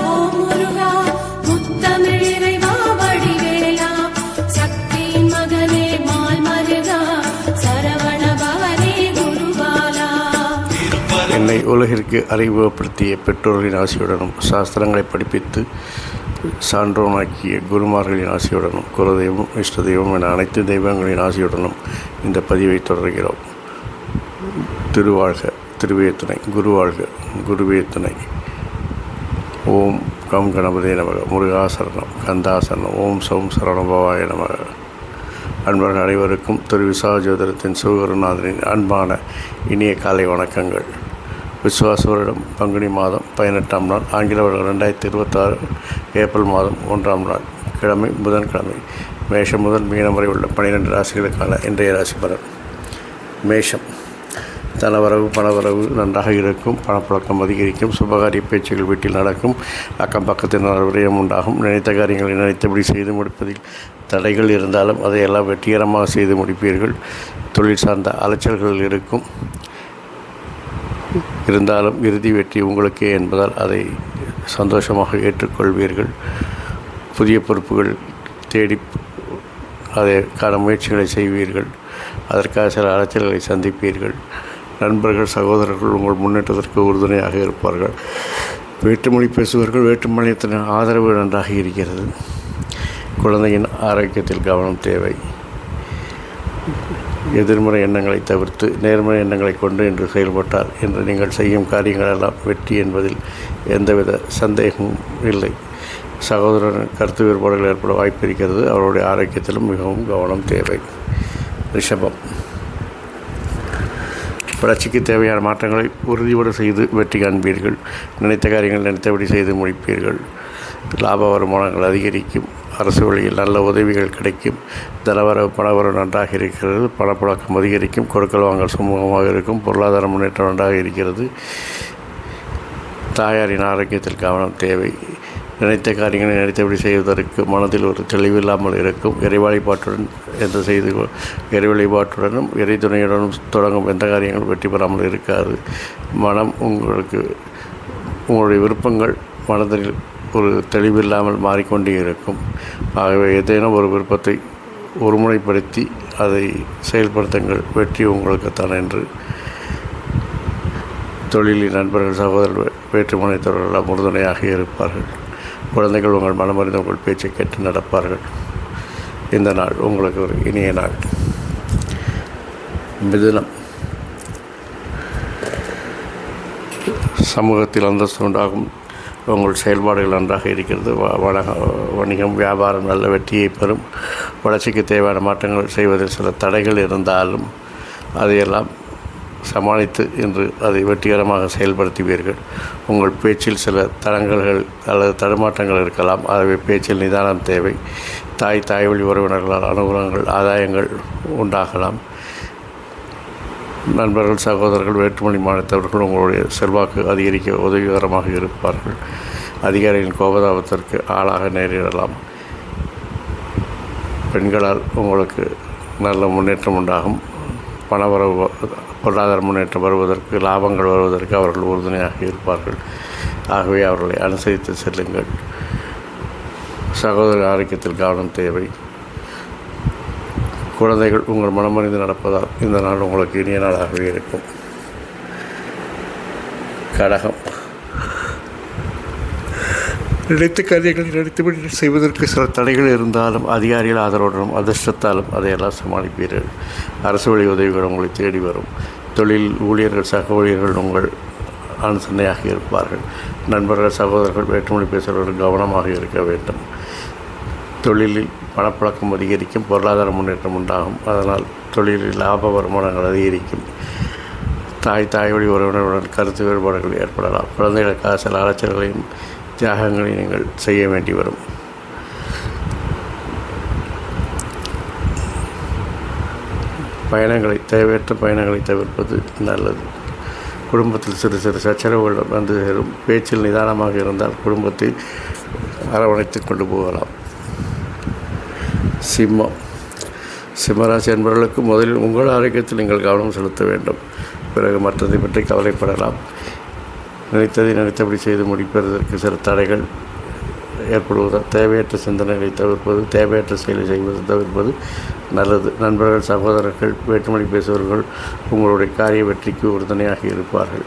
ஓம் முருகா முத்தமிழ் இறைவா வடிவேலா சக்தியின் மகனே மால் மருகா சரவண பவனே குருபாலா. என்னை உலகிற்கு அறிமுகப்படுத்திய பெற்றோர்களின் ஆசியுடனும் சாஸ்திரங்களை படிப்பித்து சான்றோனாக்கிய குருமார்களின் ஆசியுடனும் குலதெய்வம் இஷ்ட தெய்வம் என அனைத்து தெய்வங்களின் ஆசியுடனும் இந்த பதிவை தொடர்கிறோம். திருவாழ்க திருவே துணை, குருவாழ்க குருவே துணை. ஓம் கம் கணபதே நமக, முருகாசரணம் கந்தாசரணம், ஓம் சௌம் சரவணபவாய நமக. அன்பர்கள் அனைவருக்கும் திரு விசாஜோதரத்தின் சிவகுருநாதனின் அன்பான இனிய காலை வணக்கங்கள். விசுவாச வருடம் பங்குனி மாதம் 18ஆம் நாள், ஆங்கில வருடம் 2026 ஏப்ரல் மாதம் 1ஆம் நாள், கிழமை புதன்கிழமை. மேஷம் முதல் மீனம் வரை உள்ள 12 ராசிகளுக்கான இன்றைய ராசி பலன். மேஷம். தனவரவு பணவரவு நன்றாக இருக்கும், பணப்புழக்கம் அதிகரிக்கும், சுபகாரிய பேச்சுகள் வீட்டில் நடக்கும், அக்கம் பக்கத்தினர் விரயம் உண்டாகும், நினைத்த காரியங்களை நினைத்தபடி செய்து முடிப்பதில் தடைகள் இருந்தாலும் அதையெல்லாம் வெற்றிகரமாக செய்து முடிப்பீர்கள். தொழில் சார்ந்த அலைச்சல்கள் இருந்தாலும் இறுதி வெற்றி உங்களுக்கே என்பதால் அதை சந்தோஷமாக ஏற்றுக்கொள்வீர்கள். புதிய பொறுப்புகள் தேடி அதற்கான முயற்சிகளை செய்வீர்கள். அதற்காக சில அலைச்சல்களை சந்திப்பீர்கள். நண்பர்கள் சகோதரர்கள் உங்கள் முன்னேற்றத்திற்கு உறுதுணையாக இருப்பார்கள். வேற்றுமொழி பேசுபவர்கள் வேற்று மாநிலத்தின் ஆதரவு நன்றாக இருக்கிறது. குழந்தையின் ஆரோக்கியத்தில் கவனம் தேவை. எதிர்மறை எண்ணங்களை தவிர்த்து நேர்மறை எண்ணங்களை கொண்டு இன்று செயல்பட்டால் இன்று நீங்கள் செய்யும் காரியங்களெல்லாம் வெற்றி என்பதில் எந்தவித சந்தேகமும் இல்லை. சகோதரன் கருத்து வேறுபாடுகள் ஏற்பட வாய்ப்பு இருக்கிறது. அவருடைய ஆரோக்கியத்திலும் மிகவும் கவனம் தேவை. ரிஷபம். வளர்ச்சிக்கு தேவையான மாற்றங்களை உறுதியோடு செய்து வெற்றி காண்பீர்கள். நினைத்த காரியங்கள் நினைத்தபடி செய்து முடிப்பீர்கள். லாப வருமானங்கள் அதிகரிக்கும். அரசு வழியில் நல்ல உதவிகள் கிடைக்கும். தனவரவு பணவரவு நன்றாக இருக்கிறது. பணப்புழக்கம் அதிகரிக்கும். கொடுக்கல் வாங்கல் சுமூகமாக இருக்கும். பொருளாதார முன்னேற்றம் நன்றாக இருக்கிறது. தாயாரின் ஆரோக்கியத்தில் கவனம் தேவை. நினைத்த காரியங்களை நினைத்தபடி செய்வதற்கு மனதில் ஒரு தெளிவில்லாமல் இருக்கும். இறை வழிபாட்டுடனும் இறை துணையுடனும் தொடங்கும் எந்த காரியங்களும் வெற்றி பெறாமல் இருக்காது. மனம் உங்களுடைய விருப்பங்கள் மனதில் ஒரு தெளிவில்லாமல் மாறிக்கொண்டே இருக்கும். ஆகவே ஏதேனும் ஒரு விருப்பத்தை ஒருமுறைப்படுத்தி அதை செயல்படுத்துங்கள். வெற்றி உங்களுக்குத்தான் என்று. தொழிலில் நண்பர்கள் சகோதரர்கள் வேற்றுமனைத்தவர்களெல்லாம் உறுதுணையாக இருப்பார்கள். குழந்தைகள் உங்கள் மனமறிந்து உங்கள் பேச்சை கேட்டு நடப்பார்கள். இந்த நாள் உங்களுக்கு ஒரு இனிய நாள். மிதுனம். சமூகத்தில் அந்தஸ்து உண்டாகும். உங்கள் செயல்பாடுகள் நன்றாக இருக்கிறது. வணிகம் வியாபாரம் நல்ல வெற்றியை பெறும். வளர்ச்சிக்கு தேவையான மாற்றங்கள் செய்வதில் சில தடைகள் இருந்தாலும் அதையெல்லாம் சமாளித்து இன்று அதை வெற்றிகரமாக செயல்படுத்துவீர்கள். உங்கள் பேச்சில் சில தடங்கல்கள் அல்லது தடுமாற்றங்கள் இருக்கலாம். ஆகவே பேச்சில் நிதானம் தேவை. தாய் வழி உறவினர்களால் அனுகூலங்கள் ஆதாயங்கள் உண்டாகலாம். நண்பர்கள் சகோதரர்கள் வேற்றுமொழி மாநிலத்தவர்கள் உங்களுடைய செல்வாக்கு அதிகரிக்க உதவிகரமாக இருப்பார்கள். அதிகாரிகளின் கோபதாபத்திற்கு ஆளாக நேரிடலாம். பெண்களால் உங்களுக்கு நல்ல முன்னேற்றம் உண்டாகும். பணவரவு பொருளாதார முன்னேற்றம் வருவதற்கு லாபங்கள் வருவதற்கு அவர்கள் உறுதுணையாக இருப்பார்கள். ஆகவே அவர்களை அனுசரித்து செல்லுங்கள். சகோதர ஆரோக்கியத்தில் கவனம் தேவை. குழந்தைகள் உங்கள் மனமறிந்து நடப்பதால் இந்த நாள் உங்களுக்கு இனிய நாளாகவே இருக்கும். கடகம். நினைத்த காரியங்களை நினைத்தபடி செய்வதற்கு சில தடைகள் இருந்தாலும் அதிகாரிகள் ஆதரவுடனும் அதிர்ஷ்டத்தாலும் அதையெல்லாம் சமாளிப்பீர்கள். அரசு வழி உதவிகள் உங்களை தேடி வரும். தொழில் ஊழியர்கள் சக ஊழியர்கள் உங்கள் அனுசரணையாக இருப்பார்கள். நண்பர்கள் சகோதரர்கள் வேற்றுமொழி பேசுபவர்கள் கவனமாக இருக்க வேண்டும். தொழிலில் பணப்பழக்கம் அதிகரிக்கும். பொருளாதார முன்னேற்றம் உண்டாகும். அதனால் தொழிலில் லாப வருமானங்கள் அதிகரிக்கும். தாய் வழி உறவினருடன் கருத்து வேறுபாடுகள் ஏற்படலாம். குழந்தைகளுக்காக சில அலைச்சல்களையும் தியாகங்களையும் நீங்கள் செய்ய வேண்டி வரும். தேவையற்ற பயணங்களை தவிர்ப்பது நல்லது. குடும்பத்தில் சிறு சச்சரவுகள் வந்து சேரும். பேச்சில் நிதானமாக இருந்தால் குடும்பத்தை அரவணைத்து கொண்டு போகலாம். சிம்மராசி என்பவர்களுக்கு முதலில் உங்கள் ஆரோக்கியத்தில் நீங்கள் கவனம் செலுத்த வேண்டும். பிறகு மற்றதை பற்றி கவலைப்படலாம். நினைத்ததை நினைத்தபடி செய்து முடிப்பதற்கு சில தடைகள் ஏற்படுவதால் தேவையற்ற சிந்தனைகளை தவிர்ப்பது, தேவையற்ற செயலை செய்வது தவிர்ப்பது நல்லது. நண்பர்கள், சகோதரர்கள், வேற்றுமொழி பேசுபவர்கள் உங்களுடைய காரிய வெற்றிக்கு உறுதுணையாக இருப்பார்கள்.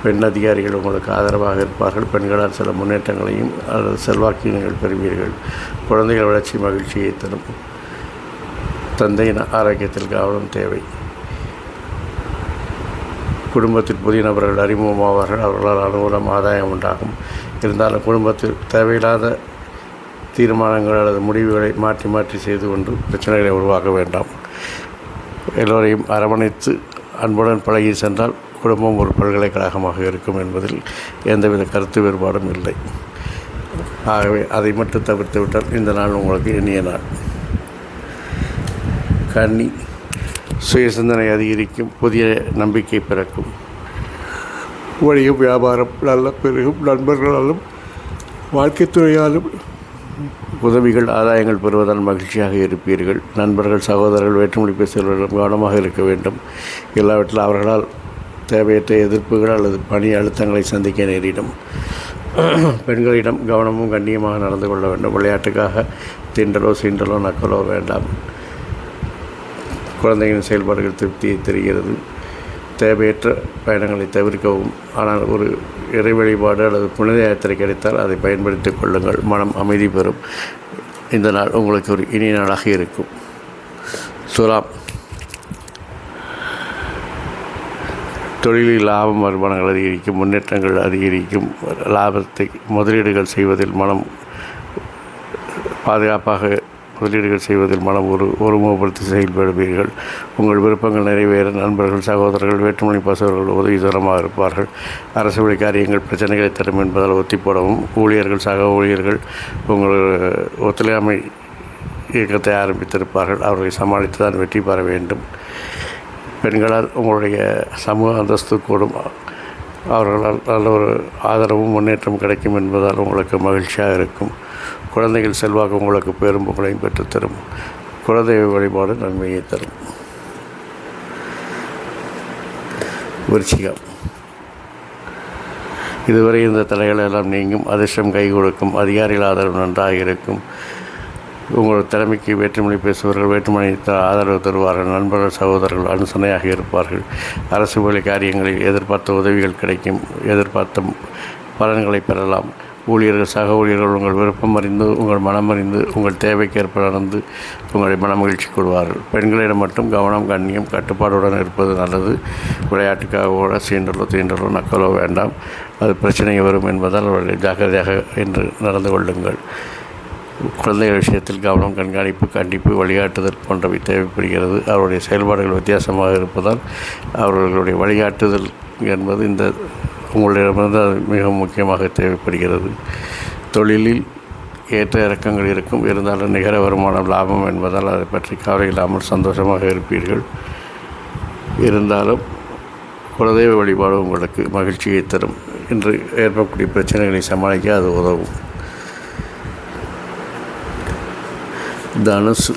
பெண் அதிகாரிகள் உங்களுக்கு ஆதரவாக இருப்பார்கள். பெண்களால் சில முன்னேற்றங்களையும் அல்லது செல்வாக்கையும் நீங்கள் பெறுவீர்கள். குழந்தைகள் வளர்ச்சி மகிழ்ச்சியை தரும். தந்தையின் ஆரோக்கியத்தில் கவனம் தேவை. குடும்பத்தில் புதிய நபர்கள் அறிமுகமாவார்கள். அவர்களால் அனுகூலம் ஆதாயம் உண்டாகும். இருந்தாலும் குடும்பத்தில் தேவையில்லாத தீர்மானங்கள் அல்லது முடிவுகளை மாற்றி மாற்றி செய்து கொண்டு பிரச்சனைகளை உருவாக்க வேண்டாம். எல்லோரையும் அரவணைத்து அன்புடன் பழகி சென்றால் குடும்பம் ஒரு பல்கலைக்கழகமாக இருக்கும் என்பதில் எந்தவித கருத்து வேறுபாடும் இல்லை. ஆகவே அதை மட்டும் தவிர்த்து விட்டால் இந்த நாள் உங்களுக்கு இனிய நாள். கன்னி, சுய சிந்தனை அதிகரிக்கும். புதிய நம்பிக்கை பிறக்கும். வணிகம், வியாபாரம் நல்ல பெருகும். நண்பர்களாலும் வாழ்க்கை துறையாலும் உதவிகள், ஆதாயங்கள் பெறுவதால் மகிழ்ச்சியாக இருப்பீர்கள். நண்பர்கள், சகோதரர்கள், வேற்றுமொழி பேசுபவர்களும் கவனமாக இருக்க வேண்டும். இல்லாவற்றில் அவர்களால் தேவையற்ற எதிர்ப்புகள் அல்லது பணி அழுத்தங்களை சந்திக்க நேரிடும். பெண்களிடம் கவனமும் கண்ணியமாக நடந்து கொள்ள வேண்டும். விளையாட்டுக்காக திண்டலோ சீண்டலோ நக்கலோ வேண்டாம். குழந்தைகளின் செயல்பாடுகள் திருப்தியை தெரிகிறது. தேவையற்ற பயணங்களை தவிர்க்கவும். ஆனால் ஒரு இறை வழிபாடு அல்லது புனித யாத்திரை கிடைத்தால் அதை பயன்படுத்திக் கொள்ளுங்கள். மனம் அமைதி பெறும். இந்த நாள் உங்களுக்கு ஒரு இனிய நாளாக இருக்கும். துலாம், தொழிலில் லாபம், வருமானங்கள் அதிகரிக்கும். முன்னேற்றங்கள் அதிகரிக்கும். லாபத்தை முதலீடுகள் செய்வதில் மனம் பாதுகாப்பாக முதலீடுகள் செய்வதில் மனம் ஒருமுகப்படுத்தி செயல்படுவீர்கள். உங்கள் விருப்பங்கள் நிறைவேற நண்பர்கள், சகோதரர்கள், வேற்றுமொழி பேசுபவர்கள் உதவிகரமாக இருப்பார்கள். அரசு வழி காரியங்கள் பிரச்சனைகளை தரும் என்பதால் ஒத்தி போடவும். ஊழியர்கள், சக ஊழியர்கள் உங்கள் ஒத்துழையாமை இயக்கத்தை ஆரம்பித்திருப்பார்கள். அவர்களை சமாளித்து தான் வெற்றி பெற வேண்டும். பெண்களால் உங்களுடைய சமூக அந்தஸ்து கூடும். அவர்களால் நல்ல ஒரு ஆதரவும் முன்னேற்றம் கிடைக்கும் என்பதால் உங்களுக்கு மகிழ்ச்சியாக இருக்கும். குழந்தைகள் செல்வாக்கு உங்களுக்கு பெரும் புகழையும் பெற்றுத்தரும். குலதெய்வ வழிபாடு நன்மையை தரும். விருச்சிகம், இதுவரை இந்த தடைகள் எல்லாம் நீங்கும். அதிர்ஷ்டம் கை கொடுக்கும். அதிகாரிகள் ஆதரவு நன்றாக இருக்கும். உங்கள் திறமைக்கு வேற்றுமொழி பேசுபவர்கள் வேற்றுமொழி ஆதரவு தருவார்கள். நண்பர்கள், சகோதரர்கள் அனுசரணையாக இருப்பார்கள். அரசு வழி காரியங்களில் எதிர்பார்த்த உதவிகள் கிடைக்கும். எதிர்பார்த்த பலன்களை பெறலாம். ஊழியர்கள், சக ஊழியர்கள் உங்கள் விருப்பம் அறிந்து, உங்கள் மனம் அறிந்து, உங்கள் தேவைக்கேற்ப நடந்து உங்களை மனமகிழ்ச்சி கொள்வார்கள். பெண்களிடம் மட்டும் கவனம், கண்ணியம், கட்டுப்பாடுடன் இருப்பது நல்லது. விளையாட்டுக்காக ஓட சீண்டலோ தீண்டலோ நக்கலோ வேண்டாம். அது பிரச்சனை வரும் என்பதால் அவர்களை ஜாக்கிரதையாக என்று நடந்து கொள்ளுங்கள். குழந்தைகள் விஷயத்தில் கவனம், கண்காணிப்பு, கண்டிப்பு, வழிகாட்டுதல் போன்றவை தேவைப்படுகிறது. அவருடைய செயல்பாடுகள் வித்தியாசமாக இருப்பதால் அவர்களுடைய வழிகாட்டுதல் என்பது இந்த உங்களிடமிருந்து அது மிகவும் முக்கியமாக தேவைப்படுகிறது. தொழிலில் ஏற்ற இறக்கங்கள் இருக்கும். இருந்தாலும் நிகர வருமானம் லாபம் என்பதால் அதை பற்றி கவலை இல்லாமல் சந்தோஷமாக இருப்பீர்கள். இருந்தாலும் குலதெய்வ வழிபாடு உங்களுக்கு மகிழ்ச்சியை தரும். இன்று ஏற்படக்கூடிய பிரச்சனைகளை சமாளிக்க அது உதவும். தனுசு,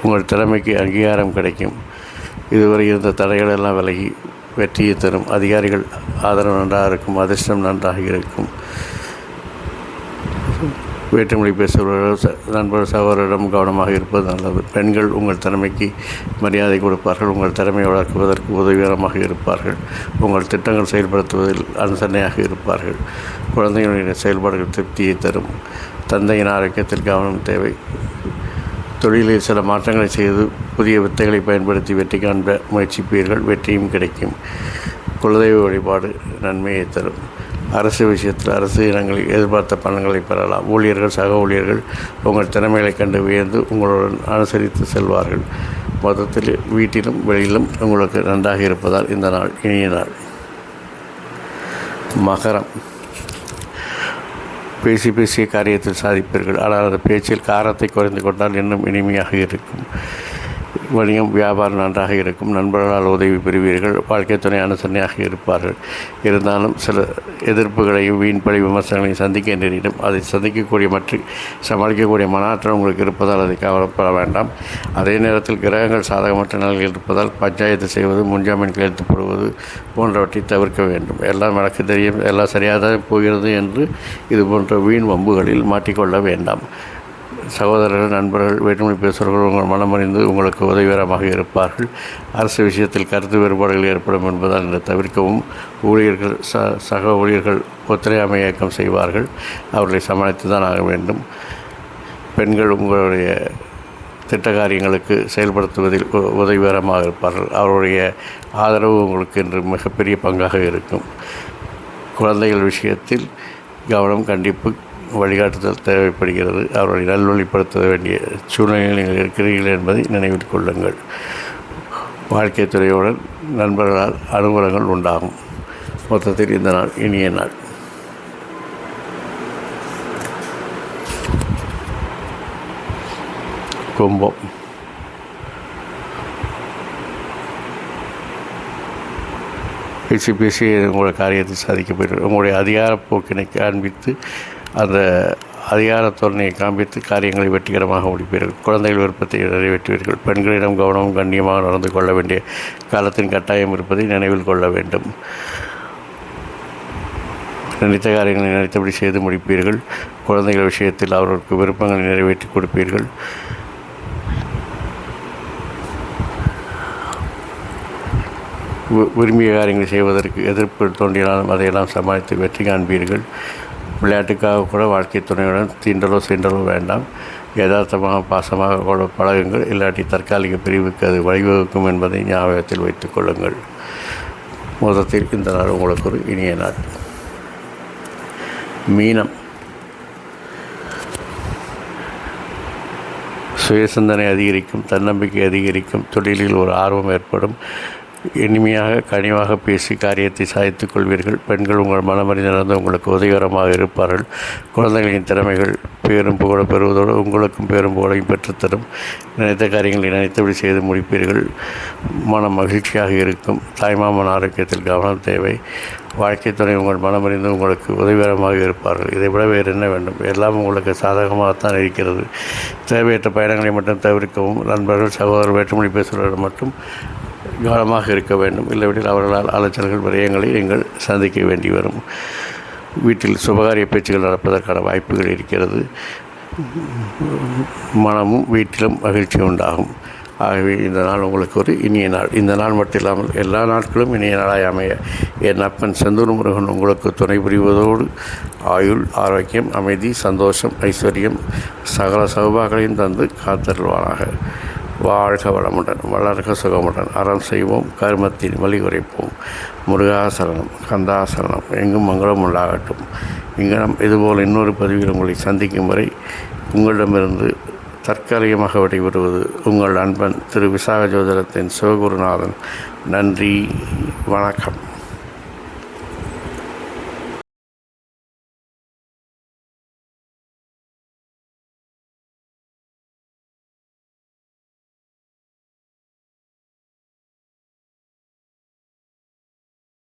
உங்கள் திறமைக்கு அங்கீகாரம் கிடைக்கும். இதுவரை இருந்த தடைகள் எல்லாம் விலகி வெற்றியை தரும். அதிகாரிகள் ஆதரவு நன்றாக இருக்கும். அதிர்ஷ்டம் நன்றாக இருக்கும். வேற்றுமொழி பேசுபவர்கள், நண்பர், சகோதரிடம் கவனமாக இருப்பது நல்லது. பெண்கள் உங்கள் திறமைக்கு மரியாதை கொடுப்பார்கள். உங்கள் திறமையை வளர்க்குவதற்கு உதவிகரமாக இருப்பார்கள். உங்கள் திட்டங்கள் செயல்படுத்துவதில் அனுசரணையாக இருப்பார்கள். குழந்தைகளுடைய செயல்பாடுகள் திருப்தியை தரும். தந்தையின் ஆரோக்கியத்தில் கவனம் தேவை. தொழிலில் சில மாற்றங்களை செய்து புதிய வித்தைகளை பயன்படுத்தி வெற்றி காண்ப முயற்சிப்பீர்கள். வெற்றியும் கிடைக்கும். குலதெய்வ வழிபாடு நன்மையை தரும். அரசு விஷயத்தில் அரசு இடங்களில் எதிர்பார்த்த பலன்களை பெறலாம். ஊழியர்கள், சக ஊழியர்கள் உங்கள் திறமைகளை கண்டு வியந்து உங்களுடன் அனுசரித்து செல்வார்கள். மொத்தத்தில் வீட்டிலும் வெளியிலும் உங்களுக்கு நன்றாக இருப்பதால் இந்த நாள் இனிய நாள். மகரம், பேசிய காரியத்தில் சாதிப்பீர்கள். ஆனால் அந்த பேச்சில் காரத்தை குறைந்து கொண்டால் இன்னும் இனிமையாக இருக்கும். வணிகம் வியாபாரம் நன்றாக இருக்கும். நண்பர்களால் உதவி பெறுவீர்கள். வாழ்க்கை துணை அனுசரணையாக இருப்பார்கள். இருந்தாலும் சில எதிர்ப்புகளையும் வீண்பழி விமர்சனங்களையும் சந்திக்க நேரிடும். அதை சந்திக்கக்கூடிய மற்றும் சமாளிக்கக்கூடிய மன ஆற்றல் உங்களுக்கு இருப்பதால் அதை கவலைப்பட வேண்டாம். அதே நேரத்தில் கிரகங்கள் சாதகமற்ற நிலையில் இருப்பதால் பஞ்சாயத்து செய்வது, முன்ஜாமீன் கையெழுத்து போடுவது போன்றவற்றை தவிர்க்க வேண்டும். எல்லாம் எனக்கு தெரியும், எல்லாம் சரியாக தான் போகிறது என்று இது போன்ற வீண் வம்புகளில் மாட்டிக்கொள்ள வேண்டாம். சகோதரர்கள், நண்பர்கள், வேற்றுமொழி பேசுபவர்கள் உங்கள் மனமறிந்து உங்களுக்கு உதவிகரமாக இருப்பார்கள். அரசு விஷயத்தில் கருத்து வேறுபாடுகள் ஏற்படும் என்பதால் இதை தவிர்க்கவும். ஊழியர்கள் சக ஊழியர்கள் ஒத்துழையாமை இயக்கம் செய்வார்கள். அவர்களை சமாளித்து தான் ஆக வேண்டும். பெண்கள் உங்களுடைய திட்ட காரியங்களுக்கு செயல்படுத்துவதில் உதவிகரமாக இருப்பார்கள். அவருடைய ஆதரவு உங்களுக்கு இன்று மிகப்பெரிய பங்காக இருக்கும். குழந்தைகள் விஷயத்தில் கவனம், கண்டிப்பு, வழிகாட்டுதல் தேவைப்படுகிறது. அவர்களை நல்வழிப்படுத்த வேண்டிய சூழ்நிலையில் நீங்கள் இருக்கிறீர்கள் என்பதை நினைவில் கொள்ளுங்கள். வாழ்க்கை துறையுடன் நண்பர்களால் அனுகூலங்கள் உண்டாகும். மொத்தத்தில் இந்த நாள் இனிய நாள். கும்பம். பேசி உங்களுடைய காரியத்தை சாதிக்கப்படும். உங்களுடைய அதிகார போக்கினை காண்பித்து அந்த அதிகார தோரணையை காண்பித்து காரியங்களை வெற்றிகரமாக முடிப்பீர்கள். குழந்தைகள் விருப்பத்தை நிறைவேற்றுவீர்கள். பெண்களிடம் கவனமும் கண்ணியமாக நடந்து கொள்ள வேண்டிய காலத்தின் கட்டாயம் இருப்பதை நினைவில் கொள்ள வேண்டும். நினைத்த காரியங்களை நினைத்தபடி செய்து முடிப்பீர்கள். குழந்தைகள் விஷயத்தில் அவர்களுக்கு விருப்பங்களை நிறைவேற்றி கொடுப்பீர்கள். விரும்பிய காரியங்களை செய்வதற்கு எதிர்ப்புகள் தோன்றினாலும் அதையெல்லாம் சமாளித்து வெற்றி காண்பீர்கள். விளையாட்டுக்காக கூட வாழ்க்கை துணையுடன் தீண்டலோ சீண்டலோ வேண்டாம். யதார்த்தமாக பாசமாக பழகுங்கள். இல்லாட்டி தற்காலிக பிரிவுக்கு அது வழிவகுக்கும் என்பதை ஞாபகத்தில் வைத்துக் கொள்ளுங்கள். மொத்தத்தில் இந்த நாள் உங்களுக்கு ஒரு இனிய நாள். மீனம். சுயசிந்தனை அதிகரிக்கும். தன்னம்பிக்கை அதிகரிக்கும். தொழிலில் ஒரு ஆர்வம் ஏற்படும். இனிமையாக கனிவாக பேசி காரியத்தை சாதித்துக் கொள்வீர்கள். பெண்கள் உங்கள் மனமறிந்து நடந்து உங்களுக்கு உதவிகரமாக இருப்பார்கள். குழந்தைகளின் திறமைகள் பேரும் புகழ பெறுவதோடு உங்களுக்கும் பேரும் புகழையும் பெற்றுத்தரும். நினைத்த காரியங்களை நினைத்தபடி செய்து முடிப்பீர்கள். மனம் மகிழ்ச்சியாக இருக்கும். தாய்மாமன் ஆரோக்கியத்தில் கவனம் தேவை. வாழ்க்கை துணை உங்கள் மனமறிந்து உங்களுக்கு உதவிகரமாக இருப்பார்கள். இதை விட வேறு என்ன வேண்டும்? எல்லாம் உங்களுக்கு சாதகமாகத்தான் இருக்கிறது. தேவையற்ற பயணங்களை மட்டும் தவிர்க்கவும். நண்பர்கள், சகோதரர், வேற்றுமொழி பேசுபவர்கள் மட்டும் கவனமாக இருக்க வேண்டும். இல்லைவெனில் அவர்களால் அலைச்சல்கள், விரயங்களை நீங்கள் சந்திக்க வேண்டி வரும். வீட்டில் சுபகாரிய பேச்சுகள் நடப்பதற்கான வாய்ப்புகள் இருக்கிறது. மனமும் வீட்டிலும் மகிழ்ச்சி உண்டாகும். ஆகவே இந்த நாள் உங்களுக்கு ஒரு இனிய நாள். இந்த நாள் மட்டும் இல்லாமல் எல்லா நாட்களும் இனிய நாளாய் அமைய என் அப்பன் செந்தூர் முருகன் உங்களுக்கு துணை புரிவதோடு ஆயுள், ஆரோக்கியம், அமைதி, சந்தோஷம், ஐஸ்வர்யம், சகல சௌபாகளையும் தந்து காத்தருள்வானாக. வாழ்க வளமுடன், வளர்க சுகமுடன். அறம் செய்வோம், கர்மத்தின் வழி குறைப்போம். முருகாசரணம், கந்தாசரணம். எங்கும் மங்களம் உண்டாகட்டும். இங்கனம் இதுபோல் இன்னொரு பதிவில் உங்களை சந்திக்கும் வரை உங்களிடமிருந்து தற்காலிகமாக விடைபெறுவது உங்கள் அன்பன் திரு விசாக ஜோதிடத்தின் சிவகுருநாதன். நன்றி, வணக்கம்.